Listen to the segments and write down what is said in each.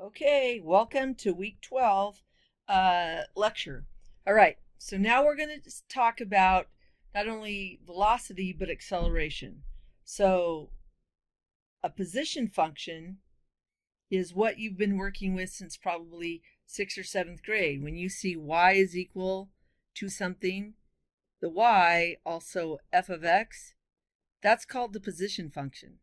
Okay, welcome to week 12 lecture. All right, so now we're going to talk about not only velocity but acceleration. So a position function is what you've been working with since probably 6th or 7th grade. When you see y is equal to something, the y, also f of x, that's called the position function.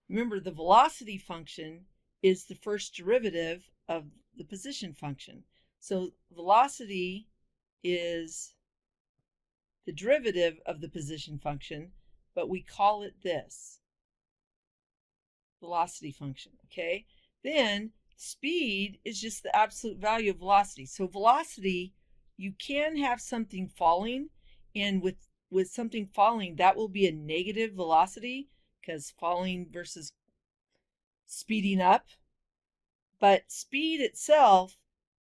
Remember, the velocity function is the first derivative of the position function. So velocity is the derivative of the position function, but we call it this, velocity function, okay? Then speed is just the absolute value of velocity. So velocity, you can have something falling, and with something falling, that will be a negative velocity because falling versus speeding up. But speed itself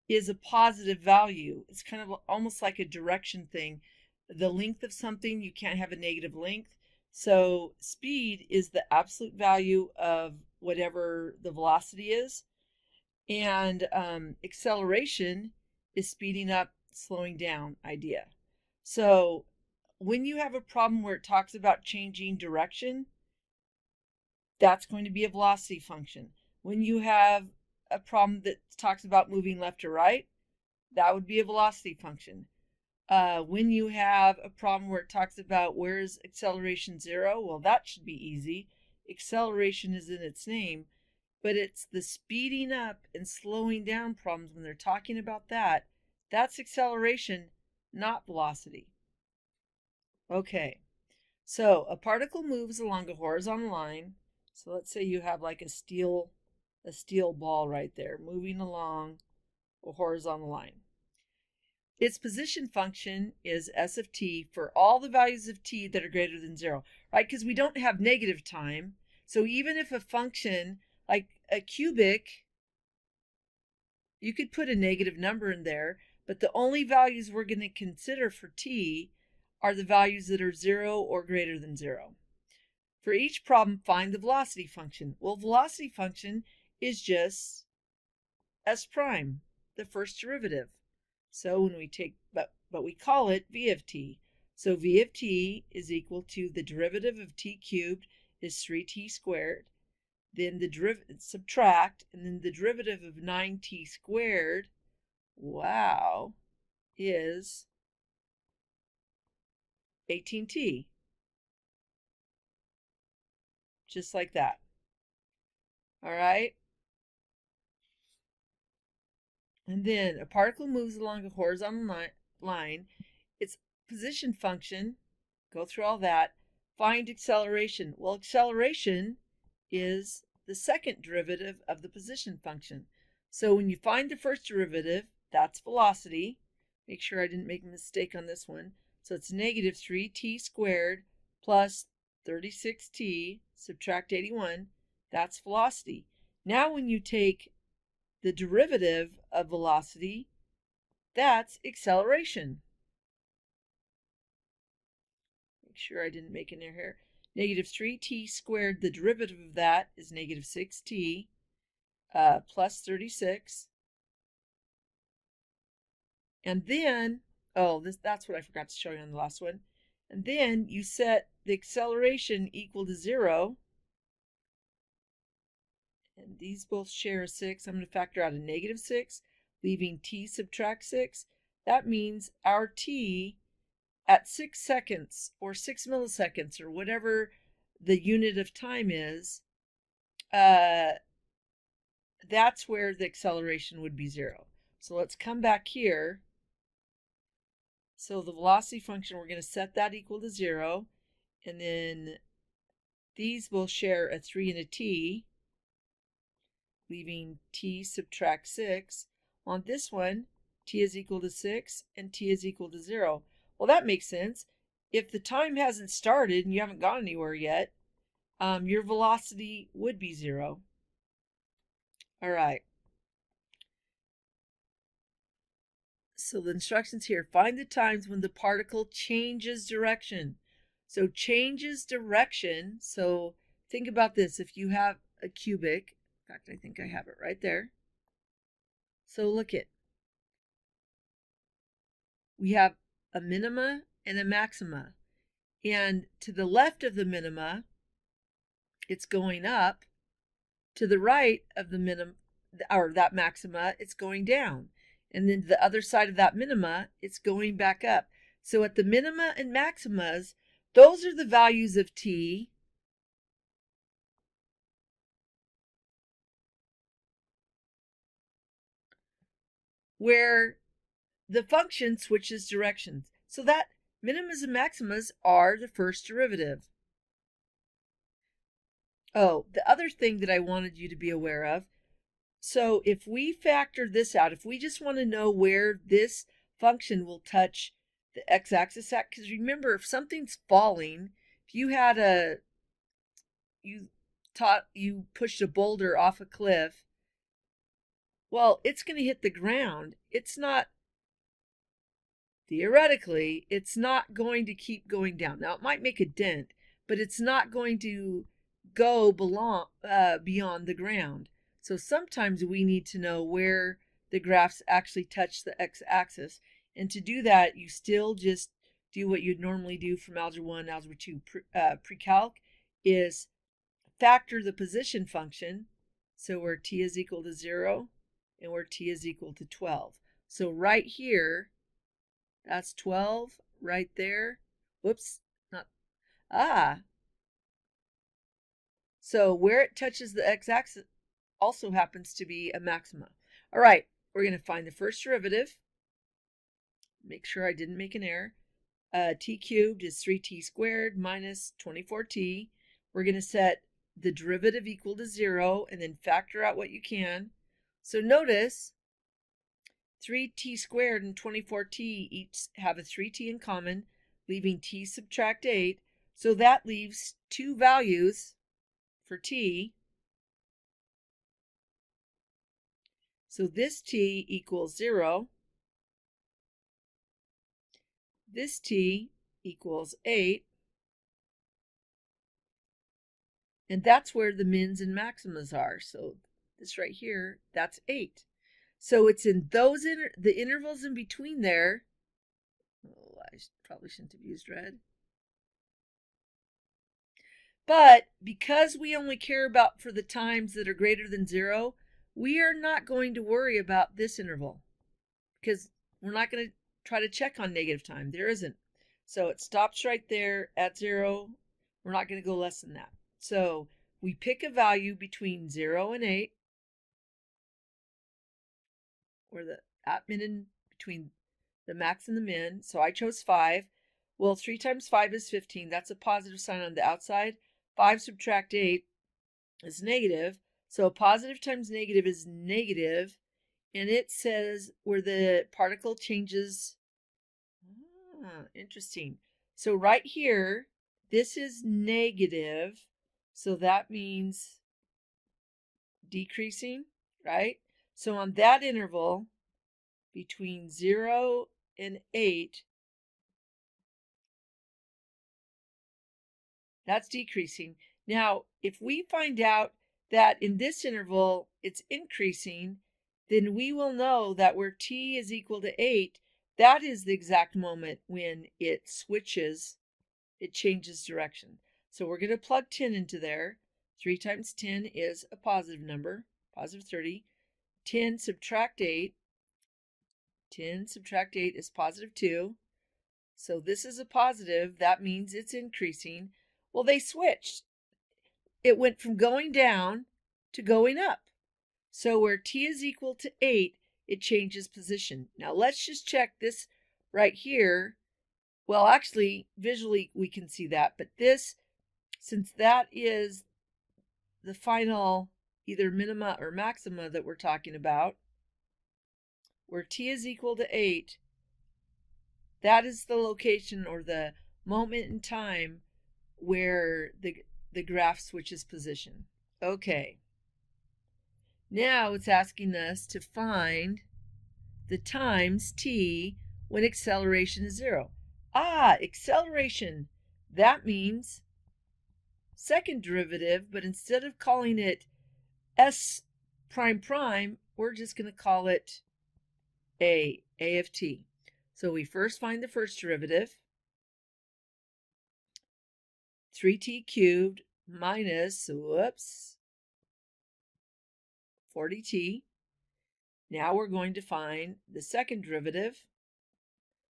is a positive value. It's kind of almost like a direction thing. The length of something, you can't have a negative length. So speed is the absolute value of whatever the velocity is. And acceleration is speeding up, slowing down idea. So when you have a problem where it talks about changing direction, that's going to be a velocity function. When you have a problem that talks about moving left or right, that would be a velocity function. When you have a problem where it talks about where's acceleration 0, well, that should be easy. Acceleration is in its name, but it's the speeding up and slowing down problems when they're talking about that. That's acceleration, not velocity. Okay, so a particle moves along a horizontal line. So let's say you have like a steel ball right there moving along a horizontal line. Its position function is s of t for all the values of t that are greater than 0, right? Because we don't have negative time. So even if a function like a cubic, you could put a negative number in there, but the only values we're going to consider for t are the values that are 0 or greater than 0. For each problem, find the velocity function. Well, velocity function is just s prime, the first derivative. So when we take, but we call it v of t. So v of t is equal to the derivative of t cubed is 3t squared. Then the derivative, subtract, and then the derivative of 9t squared, wow, is 18t. Just like that. All right. And then a particle moves along a horizontal line. Its position function, go through all that. Find acceleration. Well, acceleration is the second derivative of the position function. So when you find the first derivative, that's velocity. Make sure I didn't make a mistake on this one. So it's negative 3t squared plus 36t, subtract 81. That's velocity. Now when you take the derivative of velocity, that's acceleration. Make sure I didn't make an error here. Negative 3t squared, the derivative of that is negative 6t plus 36. And then, that's what I forgot to show you on the last one. And then you set the acceleration equal to 0. And these both share a 6. I'm going to factor out a negative 6, leaving t subtract 6. That means our t at 6 seconds or 6 milliseconds or whatever the unit of time is, that's where the acceleration would be 0. So let's come back here. So the velocity function, we're going to set that equal to 0. And then these will share a 3 and a t, leaving t subtract 6. On this one, t is equal to 6 and t is equal to 0. Well, that makes sense. If the time hasn't started and you haven't gone anywhere yet, your velocity would be 0. All right. So the instructions here, find the times when the particle changes direction. So changes direction, so think about this. If you have a cubic, in fact, I think I have it right there. So look at, we have a minima and a maxima. And to the left of the minima, it's going up. To the right of the minimum, or that maxima, it's going down. And then to the other side of that minima, it's going back up. So at the minima and maximas, those are the values of t where the function switches directions. So that minimas and maximas are the first derivative. Oh, the other thing that I wanted you to be aware of, so if we factor this out, if we just want to know where this function will touch the x-axis at, because remember, if something's falling, if you had you pushed a boulder off a cliff, well, it's going to hit the ground. It's not, theoretically, it's not going to keep going down. Now, it might make a dent, but it's not going to go beyond the ground. So sometimes we need to know where the graphs actually touch the x-axis. And to do that, you still just do what you'd normally do from Algebra 1, Algebra 2 pre-calc, is factor the position function. So where t is equal to 0 and where t is equal to 12. So right here, that's 12 right there. Whoops, not, So where it touches the x-axis also happens to be a maxima. All right, we're going to find the first derivative. Make sure I didn't make an error. T cubed is 3t squared minus 24t. We're going to set the derivative equal to 0 and then factor out what you can. So notice 3t squared and 24t each have a 3t in common, leaving t subtract 8. So that leaves two values for t. So this t equals 0. This t equals 8. And that's where the mins and maximas are. So this right here, that's 8. So it's in those the intervals in between there. Oh, I probably shouldn't have used red. But because we only care about for the times that are greater than 0, we are not going to worry about this interval because we're not going to try to check on negative time. There isn't. So it stops right there at 0. We're not going to go less than that. So we pick a value between 0 and 8, or the at min and between the max and the min. So I chose 5. Well, 3 times 5 is 15. That's a positive sign on the outside. 5 subtract 8 is negative. So positive times negative is negative. And it says where the particle changes. Interesting. So right here, this is negative. So that means decreasing, right? So on that interval between 0 and 8, that's decreasing. Now, if we find out that in this interval it's increasing, then we will know that where t is equal to 8, that is the exact moment when it switches, it changes direction. So we're going to plug 10 into there. 3 times 10 is a positive number, positive 30. 10 subtract 8. 10 subtract 8 is positive 2. So this is a positive. That means it's increasing. Well, they switched. It went from going down to going up. So where t is equal to 8, it changes position. Now let's just check this right here. Well, actually, visually we can see that. But this, since that is the final either minima or maxima that we're talking about, where t is equal to 8, that is the location or the moment in time where the graph switches position. Okay. Now it's asking us to find the times t when acceleration is 0. Acceleration. That means second derivative, but instead of calling it s prime prime, we're just going to call it a of t. So we first find the first derivative, 3t cubed minus, 40t. Now we're going to find the second derivative.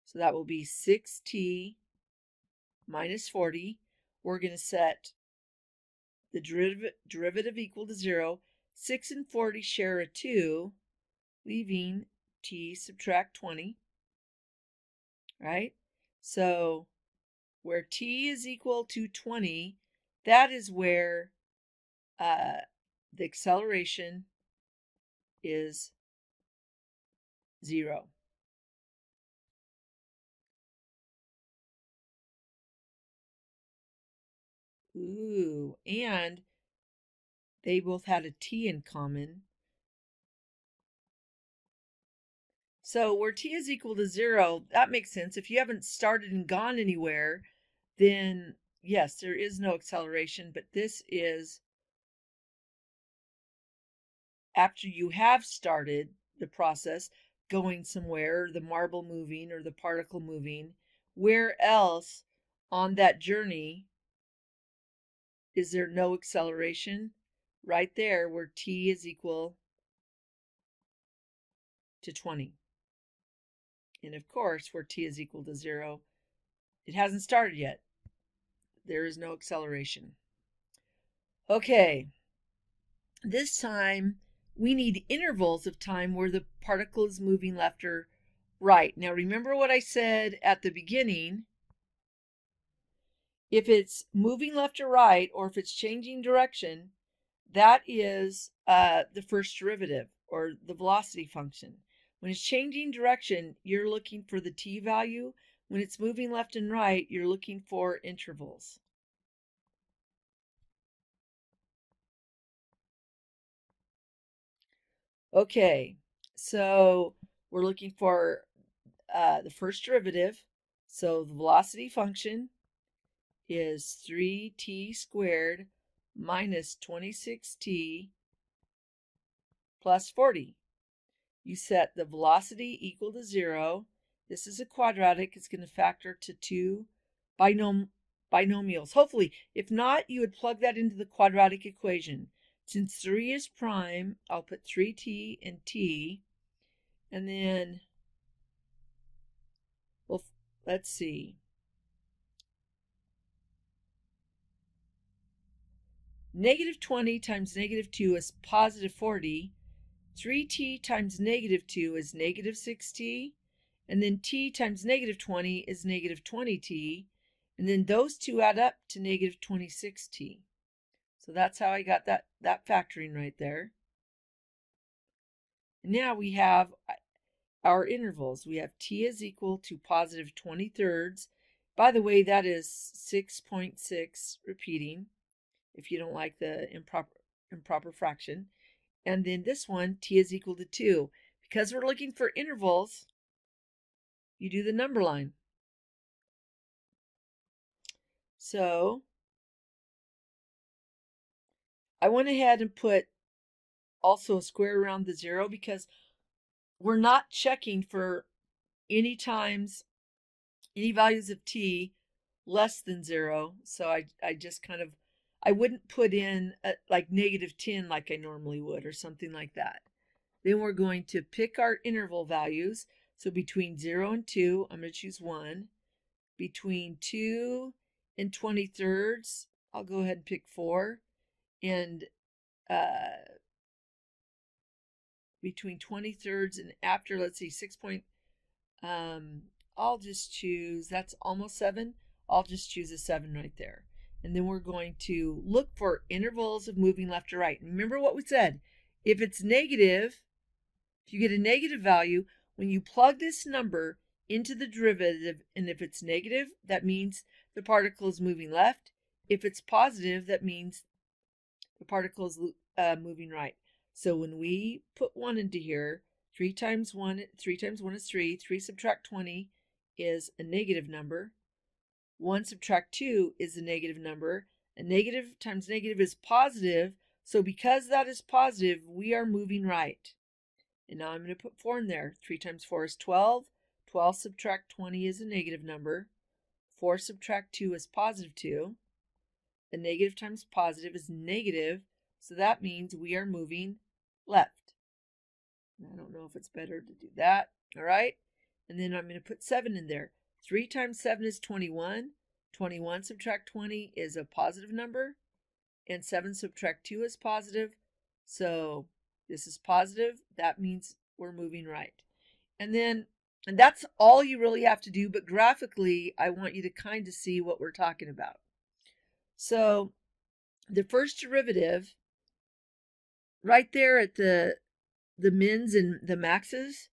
So that will be 6t minus 40. We're going to set the derivative equal to 0. 6 and 40 share a 2, leaving t subtract 20. Right? So where t is equal to 20, that is where the acceleration is 0. Ooh, and they both had a t in common. So where t is equal to 0, that makes sense. If you haven't started and gone anywhere, then yes, there is no acceleration, but this is after you have started the process, going somewhere, the marble moving or the particle moving. Where else on that journey is there no acceleration? Right there where t is equal to 20. And of course, where t is equal to 0, it hasn't started yet. There is no acceleration. Okay, this time we need intervals of time where the particle is moving left or right. Now remember what I said at the beginning. If it's moving left or right, or if it's changing direction, that is the first derivative, or the velocity function. When it's changing direction, you're looking for the t value. When it's moving left and right, you're looking for intervals. Okay, so we're looking for the first derivative. So the velocity function is 3t squared minus 26t plus 40. You set the velocity equal to 0. This is a quadratic. It's going to factor to 2 binomials. Hopefully, if not, you would plug that into the quadratic equation. Since 3 is prime, I'll put 3t and t. And then, well, let's see. Negative 20 times negative 2 is positive 40. 3t times negative 2 is negative 6t. And then t times negative 20 is negative 20t. And then those two add up to negative 26t. So that's how I got that factoring right there. And now we have our intervals. We have t is equal to positive 20/3. By the way, that is 6.6 repeating, if you don't like the improper fraction. And then this one, t is equal to 2. Because we're looking for intervals, you do the number line. So I went ahead and put also a square around the 0 because we're not checking for any values of t less than 0. So I just kind of, I wouldn't put in like negative 10 like I normally would or something like that. Then we're going to pick our interval values. So between 0 and 2, I'm going to choose 1. Between 2 and 20/3, I'll go ahead and pick 4. And between 20/3 and after, let's see, 6 point, I'll just choose, that's almost 7. I'll just choose a 7 right there. And then we're going to look for intervals of moving left to right. Remember what we said. If it's negative, if you get a negative value, when you plug this number into the derivative, and if it's negative, that means the particle is moving left. If it's positive, that means the particle is moving right. So when we put 1 into here, 3 times 1 is 3. 3 subtract 20 is a negative number. 1 subtract 2 is a negative number. A negative times negative is positive. So because that is positive, we are moving right. And now I'm going to put 4 in there. 3 times 4 is 12. 12 subtract 20 is a negative number. 4 subtract 2 is positive 2. A negative times positive is negative, so that means we are moving left. I don't know if it's better to do that. All right. And then I'm going to put 7 in there. 3 times 7 is 21. 21 subtract 20 is a positive number. And 7 subtract 2 is positive. So this is positive. That means we're moving right. And that's all you really have to do. But graphically, I want you to kind of see what we're talking about. So the first derivative, right there at the mins and the maxes,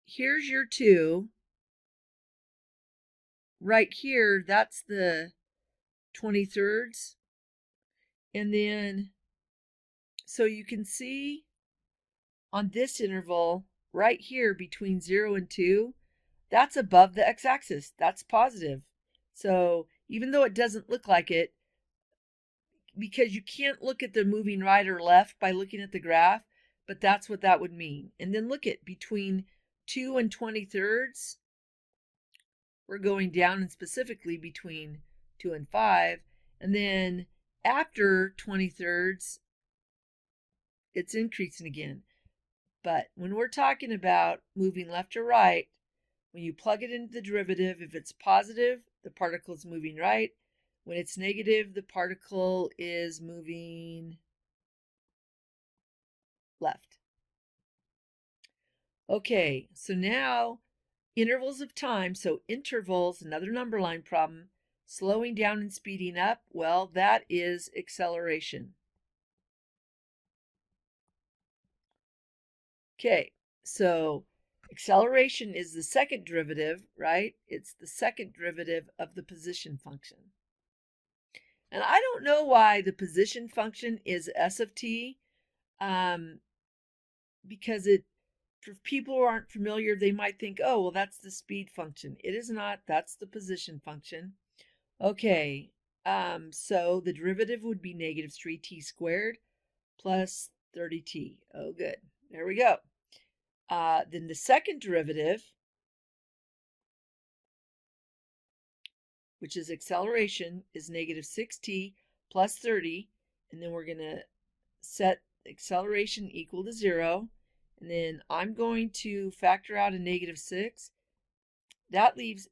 here's your 2. Right here, that's the 23rds. And then, so you can see on this interval, right here between 0 and 2, that's above the x-axis. That's positive. So even though it doesn't look like it, because you can't look at the moving right or left by looking at the graph, but that's what that would mean. And then look at between 2 and 23rds, we're going down, and specifically between 2 and 5. And then after 23rds, it's increasing again. But when we're talking about moving left or right, when you plug it into the derivative, if it's positive, the particle is moving right. When it's negative, the particle is moving left. Okay, so now intervals of time. So intervals, another number line problem. Slowing down and speeding up, well, that is acceleration. Okay, so acceleration is the second derivative, right? It's the second derivative of the position function. And I don't know why the position function is s of t, because for people who aren't familiar, they might think, oh, well, that's the speed function. It is not. That's the position function. Okay, so the derivative would be negative 3t squared plus 30t. Oh, good. There we go. Then the second derivative, which is acceleration, is negative 6t plus 30. And then we're going to set acceleration equal to 0. And then I'm going to factor out a negative 6. That leaves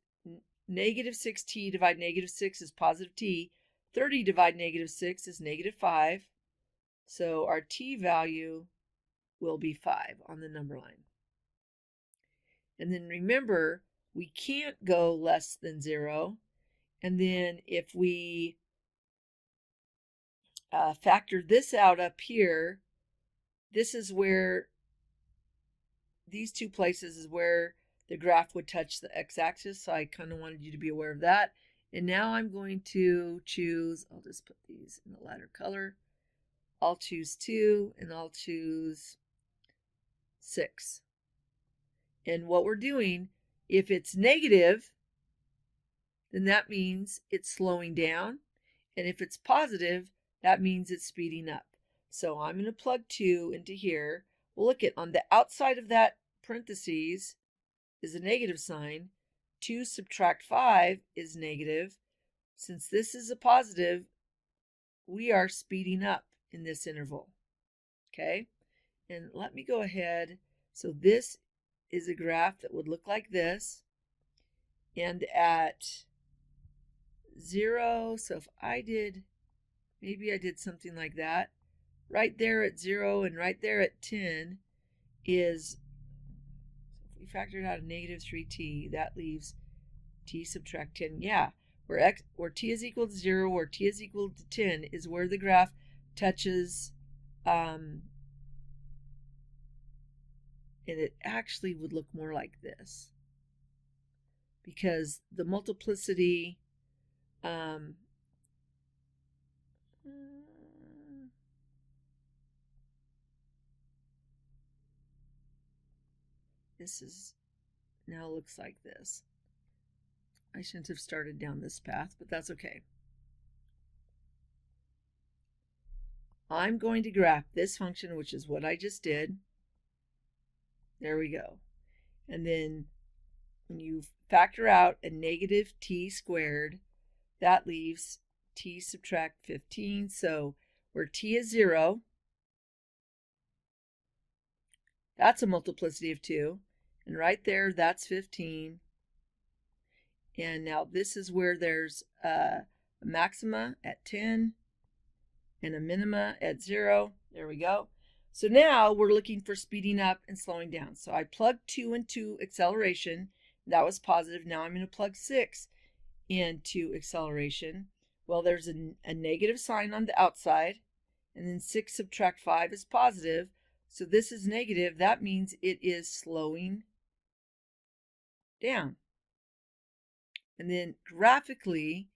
negative 6t divided negative 6 is positive t. 30 divided negative 6 is negative 5. So our t value will be 5 on the number line. And then remember, we can't go less than 0. And then if we factor this out up here, this is where, these two places is where the graph would touch the x-axis. So I kind of wanted you to be aware of that. And now I'm going to choose, I'll just put these in a lighter color. I'll choose 2 and I'll choose 6. And what we're doing, if it's negative, then that means it's slowing down. And if it's positive, that means it's speeding up. So I'm going to plug 2 into here. Well, look at on the outside of that parentheses is a negative sign. 2 subtract 5 is negative. Since this is a positive, we are speeding up in this interval. Okay? And let me go ahead. So this is a graph that would look like this. And at 0, so if I did, maybe I did something like that. Right there at 0 and right there at 10 is, if we factored out a negative 3t, that leaves t subtract 10. Yeah, where t is equal to 0 or t is equal to 10 is where the graph touches, and it actually would look more like this, because the multiplicity, this is now looks like this. I shouldn't have started down this path, but that's okay. I'm going to graph this function, which is what I just did. There we go. And then when you factor out a negative t squared, that leaves t subtract 15. So where t is 0, that's a multiplicity of 2. And right there, that's 15. And now this is where there's a maxima at 10 and a minima at 0. There we go. So now we're looking for speeding up and slowing down. So I plugged 2 into acceleration. That was positive. Now I'm going to plug 6 into acceleration. Well, there's a negative sign on the outside. And then 6 subtract 5 is positive. So this is negative. That means it is slowing down. And then graphically,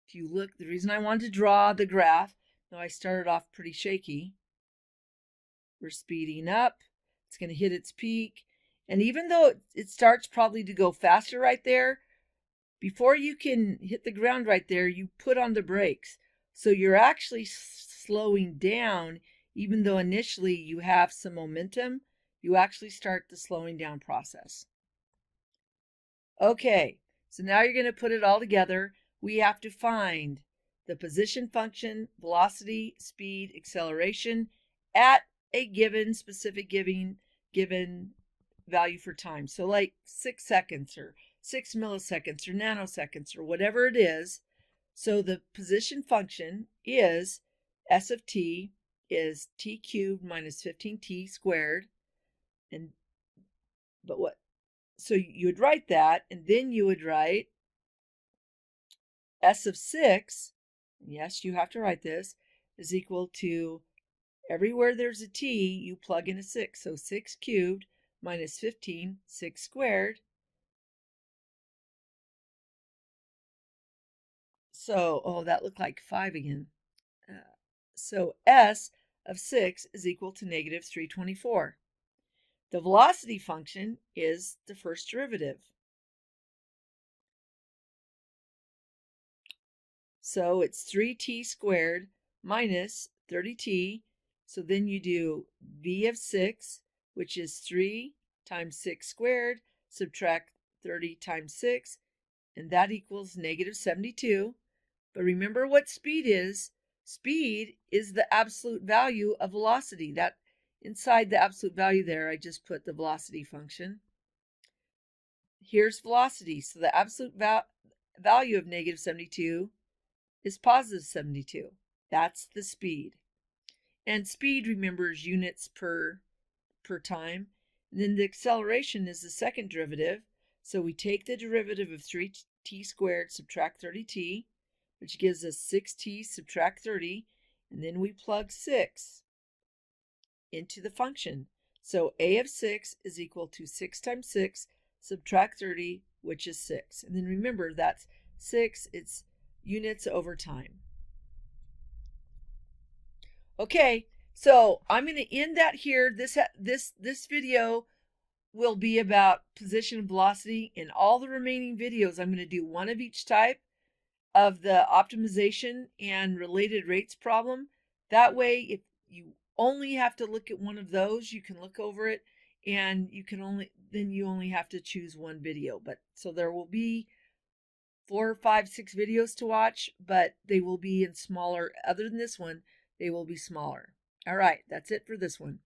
if you look, the reason I wanted to draw the graph, though I started off pretty shaky, we're speeding up. It's going to hit its peak. And even though it starts probably to go faster right there, before you can hit the ground right there, you put on the brakes. So you're actually slowing down, even though initially you have some momentum, you actually start the slowing down process. Okay, so now you're going to put it all together. We have to find the position function, velocity, speed, acceleration at a given specific given value for time. So like 6 seconds or 6 milliseconds or nanoseconds or whatever it is. So the position function is s of t is t cubed minus 15t squared. So you would write that, and then you would write s of 6, yes, you have to write this, is equal to, everywhere there's a t, you plug in a 6. So 6 cubed minus 15, 6 squared. So, oh, that looked like 5 again. So s of 6 is equal to negative 324. The velocity function is the first derivative. So it's 3t squared minus 30t. So then you do v of 6, which is 3 times 6 squared, subtract 30 times 6, and that equals negative 72. But remember what speed is. Speed is the absolute value of velocity. That inside the absolute value there, I just put the velocity function. Here's velocity. So the absolute value of negative 72 is positive 72. That's the speed. And speed, remember, is units per time. And then the acceleration is the second derivative. So we take the derivative of 3t squared, subtract 30t, which gives us 6t subtract 30, and then we plug 6 into the function. So a of 6 is equal to 6 times 6 subtract 30, which is 6. And then remember, that's 6, it's units over time. Okay, so I'm going to end that here. This video will be about position and velocity. In all the remaining videos, I'm going to do one of each type of the optimization and related rates problem. That way, if you only have to look at one of those, you can look over it, and you only have to choose one video. But so there will be 4, 5, 6 videos to watch, but they will be in smaller, other than this one, they will be smaller. All right, that's it for this one.